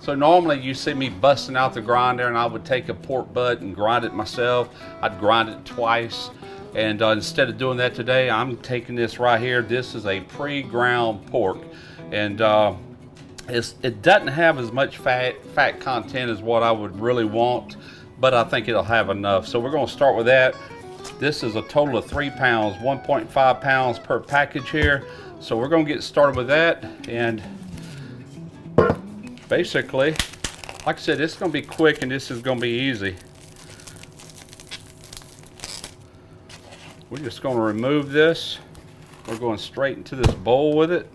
So normally you see me busting out the grinder and I would take a pork butt and grind it myself. I'd grind it twice. And instead of doing that today, I'm taking this right here. This is a pre-ground pork. And it doesn't have as much fat content as what I would really want, but I think it'll have enough. So we're gonna start with that. This is a total of 3 pounds, 1.5 pounds per package here. So we're gonna get started with that. And basically, like I said, it's gonna be quick and this is gonna be easy. We're just gonna remove this. We're going straight into this bowl with it.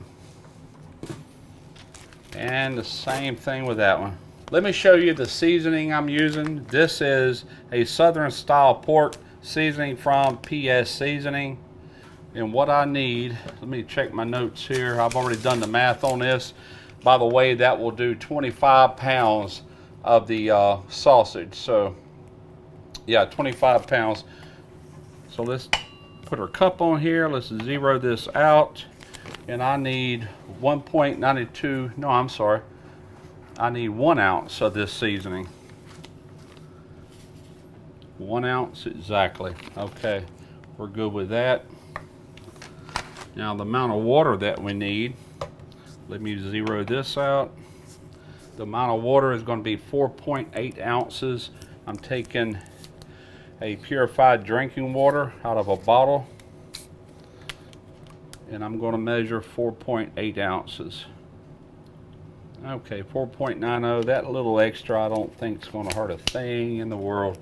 And the same thing with that one. Let me show you the seasoning I'm using. This is a Southern style pork seasoning from PS Seasoning. And what I need, let me check my notes here. I've already done the math on this. By the way, that will do 25 pounds of the sausage. So yeah, 25 pounds. So let's put our cup on here. Let's zero this out. And I need 1.92, no, I'm sorry. I need 1 ounce of this seasoning. 1 ounce exactly. Okay, we're good with that. Now the amount of water that we need, let me zero this out. The amount of water is going to be 4.8 ounces. I'm taking a purified drinking water out of a bottle. And I'm going to measure 4.8 ounces. Okay, 4.90. That little extra I don't think is going to hurt a thing in the world.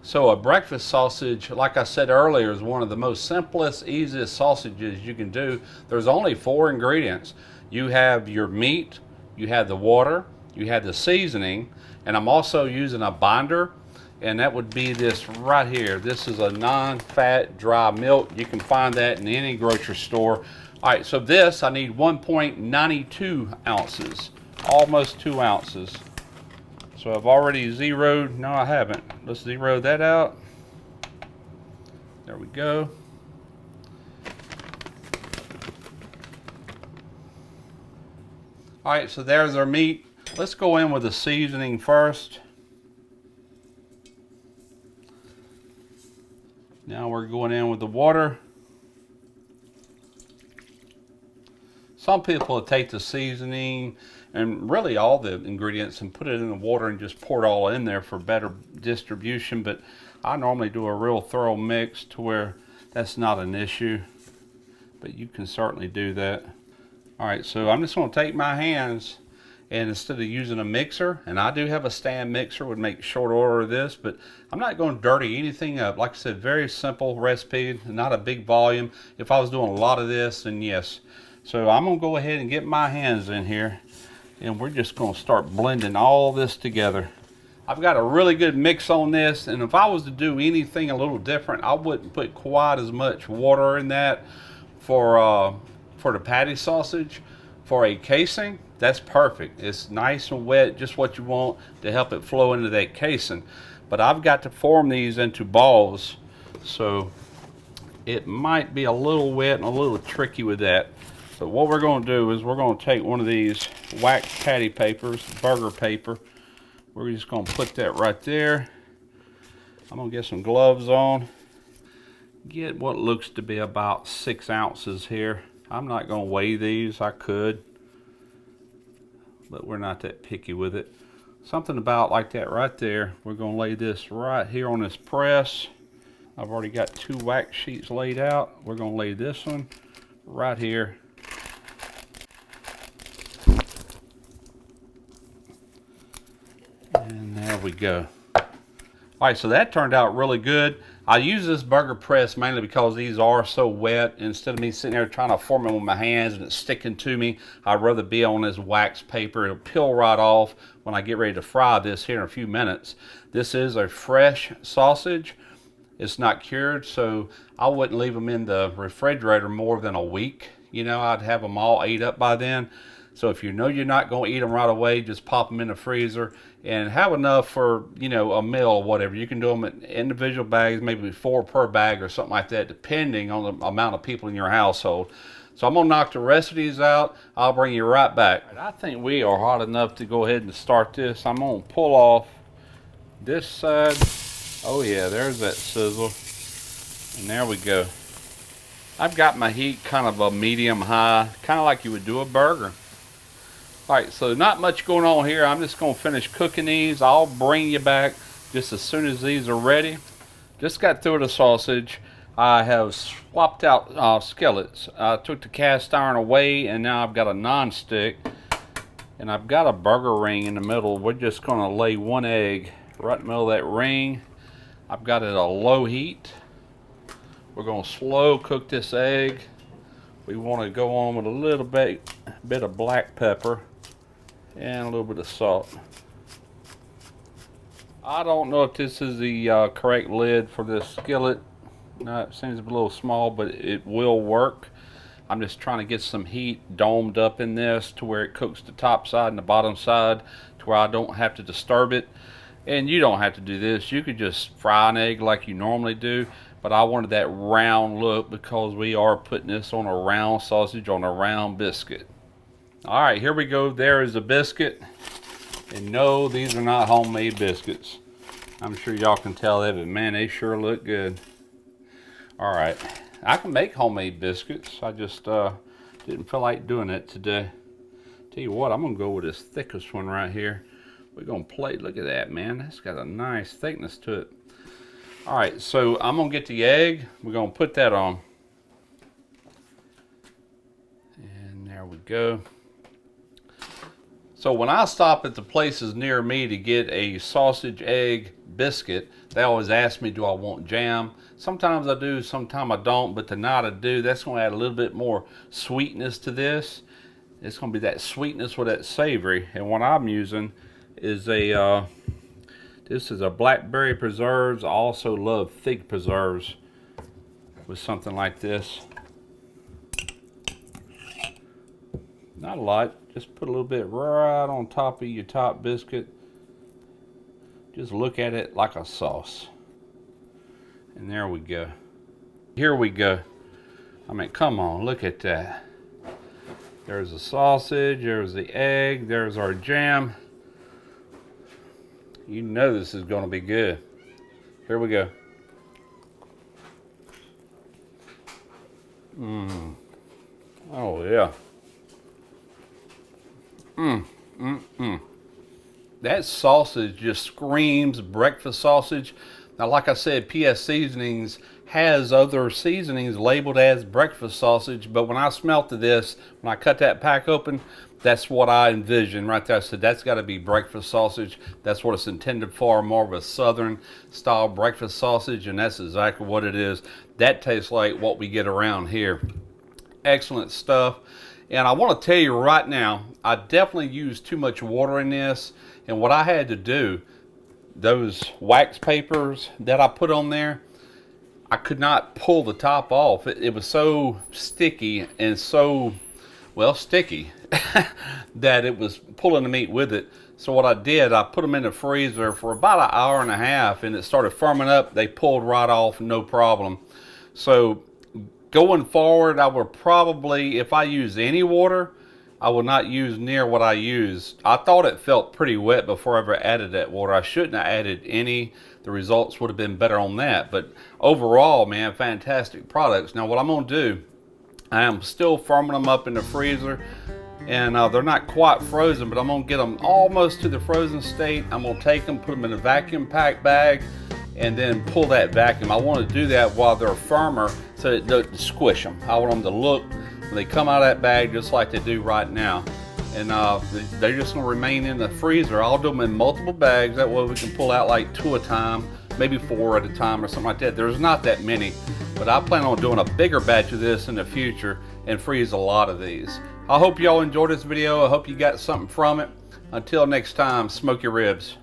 So a breakfast sausage, like I said earlier, is one of the most simplest, easiest sausages you can do. There's only 4 ingredients. You have your meat, you have the water, you have the seasoning, and I'm also using a binder, and that would be this right here. This is a non-fat dry milk. You can find that in any grocery store. All right, so this I need 1.92 ounces, almost 2 ounces. So I've already zeroed, no I haven't. Let's zero that out. There we go. All right, so there's our meat. Let's go in with the seasoning first. Now we're going in with the water. Some people will take the seasoning and really all the ingredients and put it in the water and just pour it all in there for better distribution, but I normally do a real thorough mix to where that's not an issue, but you can certainly do that. All right, so I'm just going to take my hands, and instead of using a mixer, and I do have a stand mixer, would make short order of this, but I'm not going to dirty anything up. Like I said, very simple recipe, not a big volume. If I was doing a lot of this, then yes. So I'm going to go ahead and get my hands in here, and we're just going to start blending all this together. I've got a really good mix on this, and if I was to do anything a little different, I wouldn't put quite as much water in that for the patty sausage. For a casing, that's perfect. It's nice and wet, just what you want to help it flow into that casing. But I've got to form these into balls, so it might be a little wet and a little tricky with that. So what we're going to do is we're going to take one of these wax patty papers, burger paper. We're just going to put that right there. I'm going to get some gloves on. Get what looks to be about 6 ounces here. I'm not going to weigh these. I could, but we're not that picky with it. Something about like that right there. We're going to lay this right here on this press. I've already got 2 wax sheets laid out. We're going to lay this one right here. And there we go. All right, so that turned out really good. I use this burger press mainly because these are so wet. Instead of me sitting there trying to form it with my hands and it's sticking to me, I'd rather be on this wax paper. It'll peel right off when I get ready to fry this here in a few minutes. This is a fresh sausage. It's not cured, so I wouldn't leave them in the refrigerator more than a week. You know, I'd have them all ate up by then. So if you know you're not going to eat them right away, just pop them in the freezer and have enough for, you know, a meal or whatever. You can do them in individual bags, maybe 4 per bag or something like that, depending on the amount of people in your household. So I'm gonna knock the rest of these out. I'll bring you right back. I think we are hot enough to go ahead and start this. I'm gonna pull off this side. Oh yeah, there's that sizzle. And there we go. I've got my heat kind of a medium high, kind of like you would do a burger. All right, so not much going on here. I'm just gonna finish cooking these. I'll bring you back just as soon as these are ready. Just got through the sausage. I have swapped out skillets. I took the cast iron away, and now I've got a non-stick, and I've got a burger ring in the middle. We're just gonna lay one egg right in the middle of that ring. I've got it at a low heat. We're gonna slow cook this egg. We wanna go on with a little bit of black pepper and a little bit of salt. I don't know if this is the correct lid for this skillet. No, it seems a little small, but it will work. I'm just trying to get some heat domed up in this to where it cooks the top side and the bottom side to where I don't have to disturb it. And you don't have to do this. You could just fry an egg like you normally do, but I wanted that round look because we are putting this on a round sausage on a round biscuit. All right, here we go. There is a biscuit. And no, these are not homemade biscuits. I'm sure y'all can tell that, but man, they sure look good. All right, I can make homemade biscuits. I just didn't feel like doing it today. Tell you what, I'm gonna go with this thickest one right here. We're gonna plate, look at that, man. That's got a nice thickness to it. All right, so I'm gonna get the egg. We're gonna put that on. And there we go. So when I stop at the places near me to get a sausage egg biscuit, they always ask me, do I want jam? Sometimes I do, sometimes I don't, but tonight I do. That's gonna add a little bit more sweetness to this. It's gonna be that sweetness with that savory. And what I'm using is this is a blackberry preserves. I also love fig preserves with something like this. Not a lot, just put a little bit right on top of your top biscuit. Just look at it like a sauce. And there we go. Here we go. I mean, come on, look at that. There's the sausage, there's the egg, there's our jam. You know this is gonna be good. Here we go. Oh yeah. That sausage just screams breakfast sausage. Now, like I said, PS Seasonings has other seasonings labeled as breakfast sausage, but when I smelt this, when I cut that pack open, that's what I envisioned right there. I said, that's got to be breakfast sausage. That's what it's intended for, more of a southern style breakfast sausage, and that's exactly what it is. That tastes like what we get around here. Excellent stuff. And I want to tell you right now, I definitely used too much water in this, and what I had to do, those wax papers that I put on there, I could not pull the top off. It was so sticky and so, well, sticky that it was pulling the meat with it. So what I did, I put them in the freezer for about an hour and a half, and it started firming up. They pulled right off, no problem. So going forward, I would probably, if I use any water, I will not use near what I used. I thought it felt pretty wet before I ever added that water. I shouldn't have added any. The results would have been better on that. But overall, man, fantastic products. Now what I'm gonna do, I am still firming them up in the freezer, and they're not quite frozen, but I'm gonna get them almost to the frozen state. I'm gonna take them, put them in a vacuum pack bag, and then pull that vacuum. I want to do that while they're firmer so it doesn't squish them. I want them to look when they come out of that bag just like they do right now. And they're just gonna remain in the freezer. I'll do them in multiple bags, that way we can pull out like 2 at a time, maybe 4 at a time or something like that. There's not that many, but I plan on doing a bigger batch of this in the future and freeze a lot of these. I hope y'all enjoyed this video. I hope you got something from it. Until next time, smoke your ribs.